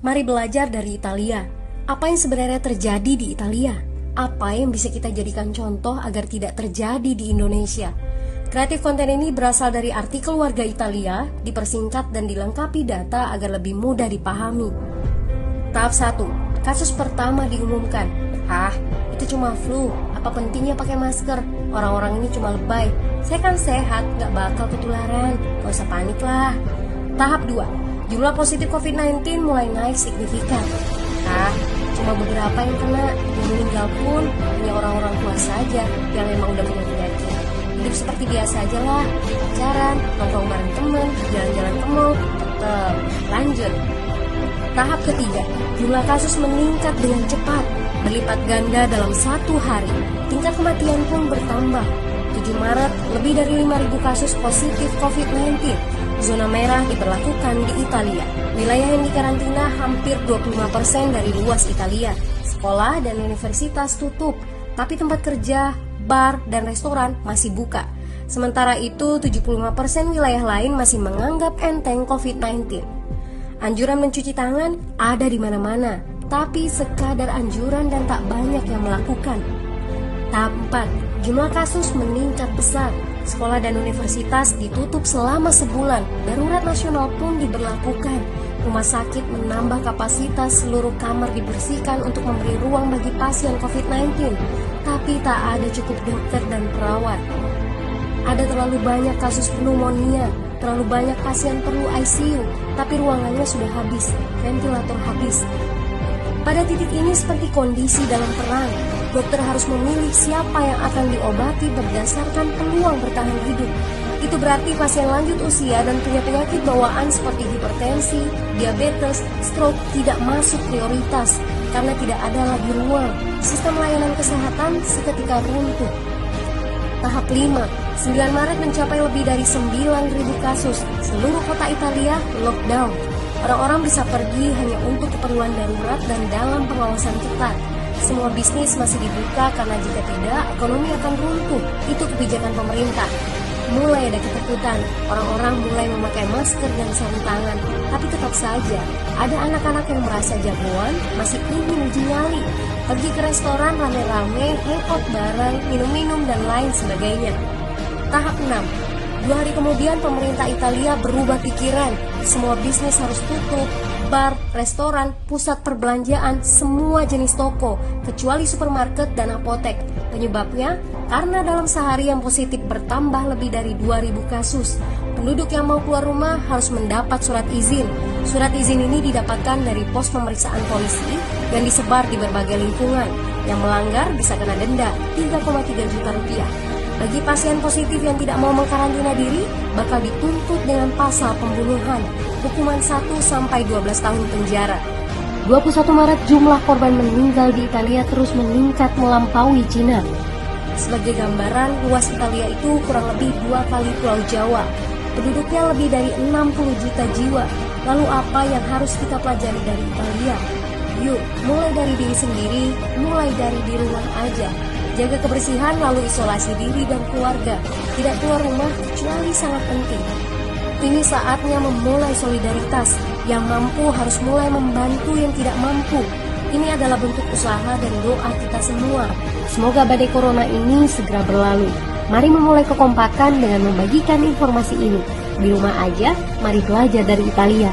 Mari belajar dari Italia. Apa yang sebenarnya terjadi di Italia? Apa yang bisa kita jadikan contoh agar tidak terjadi di Indonesia? Kreatif konten ini berasal dari artikel warga Italia, dipersingkat dan dilengkapi data agar lebih mudah dipahami. Tahap 1. Kasus pertama diumumkan. Itu cuma flu. Apa pentingnya pakai masker? Orang-orang ini cuma lebay. Saya kan sehat, gak bakal ketularan. Gak usah panik lah. Tahap 2. Jumlah positif COVID-19 mulai naik signifikan. Cuma beberapa yang kena. Yang meninggal pun hanya orang-orang tua saja yang memang udah punya penyakit. Hidup seperti biasa aja lah. Pacaran, nongkrong bareng temen, jalan-jalan ke mall, tetap lanjut. Tahap ketiga, jumlah kasus meningkat dengan cepat, berlipat ganda dalam 1 hari. Tingkat kematian pun bertambah. 7 Maret, lebih dari 5.000 kasus positif COVID-19. Zona merah diberlakukan di Italia. Wilayah yang dikarantina hampir 25% dari luas Italia. Sekolah dan universitas tutup, tapi tempat kerja, bar, dan restoran masih buka. Sementara itu, 75% wilayah lain masih menganggap enteng COVID-19. Anjuran mencuci tangan ada di mana-mana, tapi sekadar anjuran dan tak banyak yang melakukan. Tahap 4. Jumlah kasus meningkat besar. Sekolah dan universitas ditutup selama sebulan. Darurat nasional pun diberlakukan. Rumah sakit menambah kapasitas, seluruh kamar dibersihkan untuk memberi ruang bagi pasien COVID-19. Tapi tak ada cukup dokter dan perawat. Ada terlalu banyak kasus pneumonia, terlalu banyak pasien perlu ICU, tapi ruangannya sudah habis, ventilator habis. Pada titik ini seperti kondisi dalam perang. Dokter harus memilih siapa yang akan diobati berdasarkan peluang bertahan hidup. Itu berarti pasien lanjut usia dan punya penyakit bawaan seperti hipertensi, diabetes, stroke tidak masuk prioritas karena tidak ada lagi ruang. Sistem layanan kesehatan seketika runtuh. Tahap 5. 9 Maret mencapai lebih dari 9.000 kasus. Seluruh kota Italia lockdown. Orang-orang bisa pergi hanya untuk keperluan darurat dan dalam pengawasan ketat. Semua bisnis masih dibuka karena jika tidak, ekonomi akan runtuh. Itu kebijakan pemerintah. Mulai ada ketakutan, orang-orang mulai memakai masker dan sarung tangan. Tapi tetap saja, ada anak-anak yang merasa jagoan, masih ingin uji nyali. Pergi ke restoran rame-rame, hangout bareng, minum-minum dan lain sebagainya. Tahap 6. 2 hari kemudian pemerintah Italia berubah pikiran. Semua bisnis harus tutup. Bar, restoran, pusat perbelanjaan, semua jenis toko, kecuali supermarket dan apotek. Penyebabnya, karena dalam sehari yang positif bertambah lebih dari 2.000 kasus. Penduduk yang mau keluar rumah harus mendapat surat izin. Surat izin ini didapatkan dari pos pemeriksaan polisi yang disebar di berbagai lingkungan. Yang melanggar bisa kena denda 3,3 juta rupiah. Bagi pasien positif yang tidak mau mengkarantina diri, bakal dituntut dengan pasal pembunuhan, hukuman 1-12 tahun penjara. 21 Maret jumlah korban meninggal di Italia terus meningkat melampaui Cina. Sebagai gambaran, luas Italia itu kurang lebih 2 kali Pulau Jawa. Penduduknya lebih dari 60 juta jiwa. Lalu apa yang harus kita pelajari dari Italia? Yuk, mulai dari diri sendiri, mulai dari di rumah aja. Jaga kebersihan lalu isolasi diri dan keluarga. Tidak keluar rumah kecuali sangat penting. Ini saatnya memulai solidaritas. Yang mampu harus mulai membantu yang tidak mampu. Ini adalah bentuk usaha dan doa kita semua. Semoga badai corona ini segera berlalu. Mari memulai kekompakan dengan membagikan informasi ini. Di rumah aja, mari belajar dari Italia.